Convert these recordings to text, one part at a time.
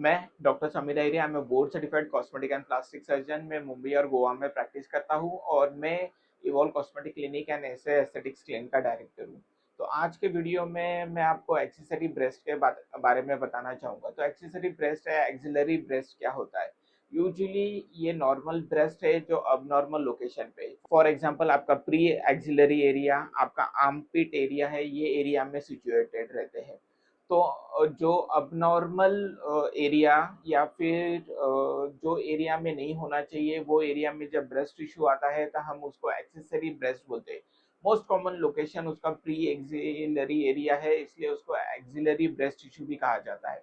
मैं doctor Sameer Iyer, I am a board certified cosmetic and plastic surgeon. मैं मुंबई और गोवा में प्रैक्टिस करता हूँ और मैं इवॉल्व कॉस्मेटिक क्लिनिक एंड ऐसे एस्थेटिक्स क्लिनिक का डायरेक्टर हूँ। तो आज के वीडियो में मैं आपको एक्सेसरी ब्रेस्ट के बारे में बताना चाहूँगा। तो एक्सेसरी ब्रेस्ट है, एक्सिलरी ब्रेस्ट क्या होता है? यूजुअली ये नॉर्मल ब्रेस्ट है जो अब नॉर्मल लोकेशन पे, फॉर एग्जांपल आपका प्री एक्सिलरी एरिया, आपका आर्मपिट एरिया है, ये एरिया में सिचुएटेड रहते हैं। तो जो अबनॉर्मल एरिया या फिर जो एरिया में नहीं होना चाहिए वो एरिया में जब ब्रेस्ट टिश्यू आता है तो हम उसको एक्सेसरी ब्रेस्ट बोलते हैं। मोस्ट कॉमन लोकेशन उसका प्री एक्सिलरी एरिया है, इसलिए उसको एक्सिलरी ब्रेस्ट टिश्यू भी कहा जाता है।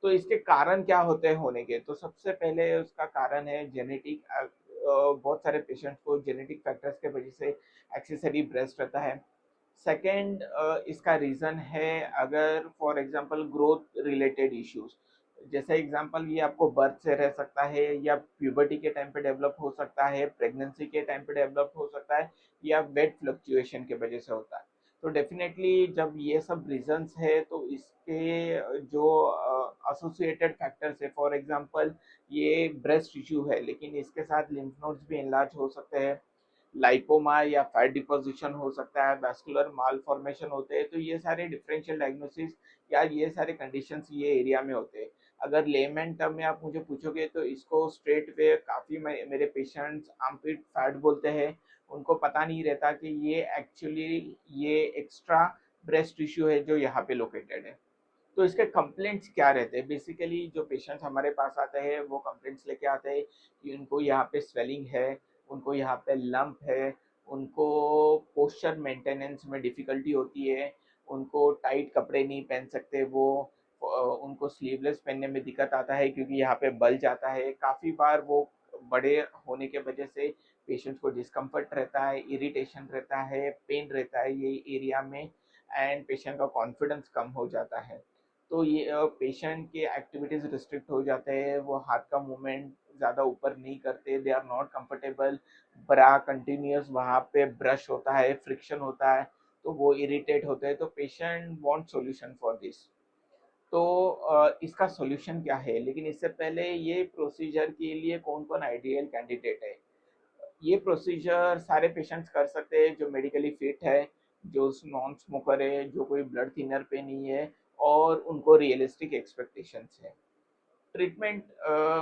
तो इसके कारण क्या होते हैं होने के? तो सबसे पहले उसका कारण है जेनेटिक। बहुत सारे पेशेंट्स को जेनेटिक फैक्टर्स के वजह से एक्सेसरी ब्रेस्ट रहता है। सेकंड, इसका रीज़न है अगर for example growth related issues, जैसे एग्जांपल ये आपको बर्थ से रह सकता है या प्यूबर्टी के टाइम पे डेवलप हो सकता है, प्रेगनेंसी के टाइम पे डेवलप हो सकता है या वेट फ्लक्चुएशन के वजह से होता है। तो डेफिनेटली जब ये सब रीजंस है तो इसके जो एसोसिएटेड फैक्टर्स है, फॉर एग्जांपल ये ब्रेस्ट टिश्यू है लेकिन इसके साथ लिम्फ नोड्स भी इनलार्ज हो सकते हैं, लाइपोमा या फैट डिपोजिशन हो सकता है, वैस्कुलर माल फॉर्मेशन होते हैं। तो ये सारे डिफरेंशियल डायग्नोसिस या ये सारे कंडीशंस ये एरिया में होते हैं। अगर लेमन टर्म में आप मुझे पूछोगे तो इसको स्ट्रेट वे काफ़ी मेरे पेशेंट्स आर्मपिट फैट बोलते हैं। उनको पता नहीं रहता कि ये एक्चुअली ये एक्स्ट्रा ब्रेस्ट टिश्यू है जो यहाँ पे लोकेटेड है। तो इसके कंप्लेंट्स क्या रहते हैं? बेसिकली जो पेशेंट्स हमारे पास आते हैं वो कंप्लेंट्स लेके आते हैं कि उनको यहाँ पे स्वेलिंग है, उनको यहाँ पे लंप है, उनको पोस्चर मेंटेनेंस में डिफ़िकल्टी होती है, उनको टाइट कपड़े नहीं पहन सकते वो, उनको स्लीवलेस पहनने में दिक्कत आता है क्योंकि यहाँ पे बल्ज आता है। काफ़ी बार वो बड़े होने के वजह से पेशेंट्स को डिस्कम्फर्ट रहता है, इरिटेशन रहता है, पेन रहता है ये एरिया में, एंड पेशेंट का कॉन्फिडेंस कम हो जाता है। तो ये पेशेंट के एक्टिविटीज़ रिस्ट्रिक्ट हो जाते हैं, वो हाथ का मूवमेंट ज़्यादा ऊपर नहीं करते, दे आर नॉट कंफर्टेबल, ब्रा कंटिन्यूस वहाँ पे ब्रश होता है, फ्रिक्शन होता है, तो वो इरिटेट होते हैं। तो patient want solution for this. तो इसका सॉल्यूशन क्या है? लेकिन इससे पहले ये प्रोसीजर के लिए कौन कौन आइडियल कैंडिडेट है? ये प्रोसीजर सारे पेशेंट्स कर सकते हैं जो मेडिकली फिट है, जो नॉन स्मोकर है, जो कोई ब्लड थिनर पे नहीं है और उनको रियलिस्टिक एक्सपेक्टेशंस है। ट्रीटमेंट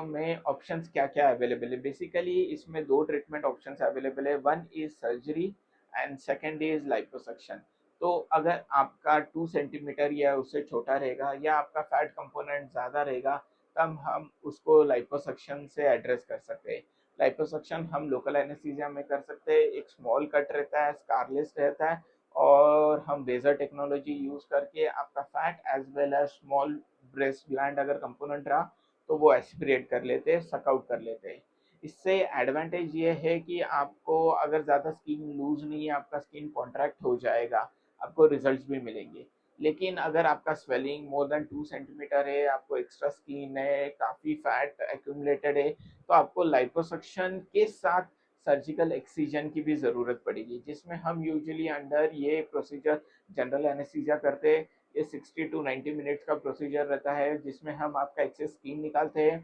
में ऑप्शंस क्या-क्या अवेलेबल है? बेसिकली इसमें 2 ट्रीटमेंट ऑप्शंस अवेलेबल है। One is surgery and second is liposuction. तो अगर आपका 2 सेंटीमीटर या उससे छोटा रहेगा या आपका फैट कंपोनेंट ज़्यादा रहेगा, तब हम उसको लिपोसक्शन से एड्रेस कर सकते हैं। लिपोसक्शन हम लोकल एनेस्थीसिया में कर सकते हैं। एक स्मॉल कट रहता है, स्कारलेस रहता है और हम लेज़र टेक्नोलॉजी यूज़ करके आपका fat as well as small breast gland अगर कंपोनेंट रहा तो वो एस्पिरेट कर लेते हैं, सक आउट कर लेते हैं। इससे एडवांटेज ये है कि आपको अगर ज़्यादा स्किन लूज नहीं है, आपका स्किन कॉन्ट्रैक्ट हो जाएगा, आपको रिजल्ट्स भी मिलेंगे। लेकिन अगर आपका स्वेलिंग मोर देन 2 सेंटीमीटर है, आपको एक्स्ट्रा स्किन है, काफ़ी फैट एक्यूमुलेटेड है, तो आपको लिपोसक्शन के साथ सर्जिकल एक्सीजन की भी ज़रूरत पड़ेगी, जिसमें हम यूजुअली अंडर ये प्रोसीजर जनरल एनेस्थीसिया करते हैं। ये 60 टू 90 मिनट्स का प्रोसीजर रहता है जिसमें हम आपका एक्सेस स्किन निकालते हैं,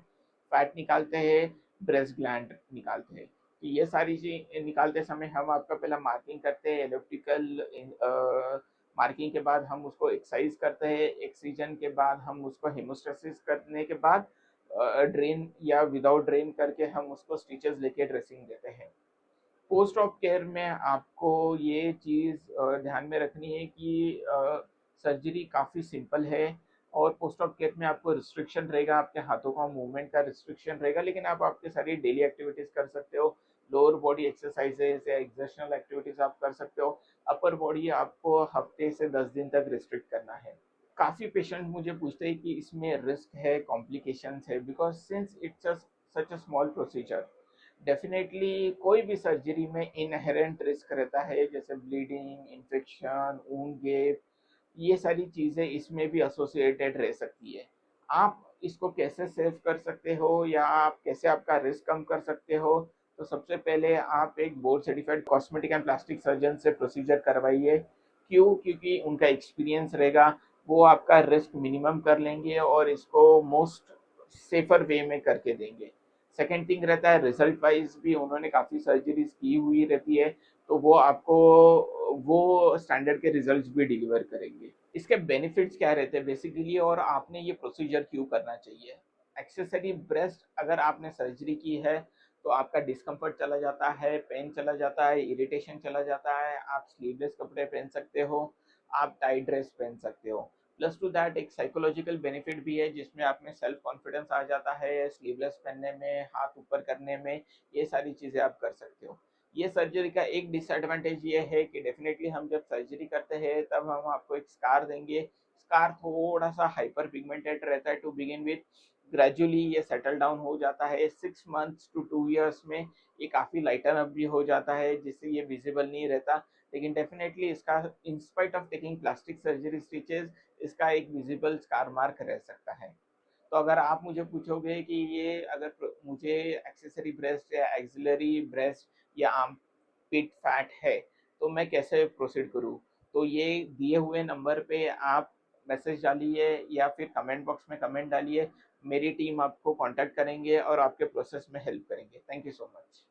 फैट निकालते हैं, ब्रेस्ट ग्लैंड निकालते हैं। तो ये सारी चीज निकालते समय हम आपका पहला मार्किंग करते हैं, एलिप्टिकल मार्किंग के बाद हम उसको एक्सरसाइज करते हैं, एक्सीजन के बाद हम उसको हेमोस्टेसिस करने के बाद ड्रेन या विदाउट ड्रेन करके हम उसको स्टिचेस लेके ड्रेसिंग देते हैं। पोस्ट ऑप केयर में आपको ये चीज़ ध्यान में रखनी है कि सर्जरी काफ़ी सिंपल है और पोस्ट ऑप केयर में आपको रिस्ट्रिक्शन रहेगा, आपके हाथों का मूवमेंट का रिस्ट्रिक्शन रहेगा, लेकिन आप आपकी सारी डेली एक्टिविटीज़ कर सकते हो। लोअर बॉडी एक्सरसाइजेज या एक्सर्शनल एक्टिविटीज़ आप कर सकते हो। अपर बॉडी आपको हफ्ते से 10 दिन तक रिस्ट्रिक्ट करना है। काफ़ी पेशेंट मुझे पूछते हैं कि इसमें रिस्क है, कॉम्प्लिकेशंस है, because since it's such a small procedure. Definitely कोई भी सर्जरी में इनहेरेंट रिस्क रहता है, जैसे ब्लीडिंग, इन्फेक्शन, वूंड गैप, ये सारी चीज़ें इसमें भी एसोसिएटेड रह सकती है। आप इसको कैसे सेव कर सकते हो या आप कैसे आपका रिस्क कम कर सकते हो? तो सबसे पहले आप एक board certified cosmetic and plastic surgeon से प्रोसीजर करवाइए। क्यों? क्योंकि उनका एक्सपीरियंस रहेगा, वो आपका रिस्क मिनिमम कर लेंगे और इसको मोस्ट सेफर वे में करके देंगे। सेकेंड थिंग रहता है रिजल्ट वाइज भी उन्होंने काफ़ी सर्जरीज की हुई रहती है, तो वो आपको वो स्टैंडर्ड के रिजल्ट्स भी डिलीवर करेंगे। इसके बेनिफिट्स क्या रहते हैं बेसिकली, और आपने ये प्रोसीजर क्यों करना चाहिए। एक्सेसरी ब्रेस्ट अगर आपने सर्जरी की है तो आपका डिस्कम्फर्ट चला जाता है, पेन चला जाता है, इरिटेशन चला जाता है, आप स्लीवलेस कपड़े पहन सकते हो, आप टाइट ड्रेस पहन सकते हो। प्लस टू दैट एक साइकोलॉजिकल बेनिफिट भी है जिसमें आप में सेल्फ कॉन्फिडेंस आ जाता है स्लीवलेस पहनने में, हाथ ऊपर करने में, ये सारी चीज़ें आप कर सकते हो। ये सर्जरी का एक डिसएडवांटेज ये है कि डेफिनेटली हम जब सर्जरी करते हैं तब हम आपको एक स्कार देंगे। स्कार थोड़ा सा हाइपर पिगमेंटेड रहता है टू बिगिन विथ, ग्रेजुअली ये सेटल डाउन हो जाता है 6 मंथ्स टू 2 ईयर्स में, ये काफ़ी लाइटन अप भी हो जाता है जिससे ये विजिबल नहीं रहता। लेकिन डेफिनेटली इसका in spite of taking plastic surgery stitches इसका एक विजिबल स्कार मार्क रह सकता है। तो अगर आप मुझे पूछोगे कि ये अगर मुझे एक्सेसरी ब्रेस्ट या एक्सिलरी ब्रेस्ट या आर्म पिट फैट है तो मैं कैसे प्रोसीड करूँ, तो ये दिए हुए नंबर पे आप मैसेज डालिए या फिर कमेंट बॉक्स में कमेंट डालिए, मेरी टीम आपको कांटेक्ट करेंगे और आपके प्रोसेस में हेल्प करेंगे। Thank you so much.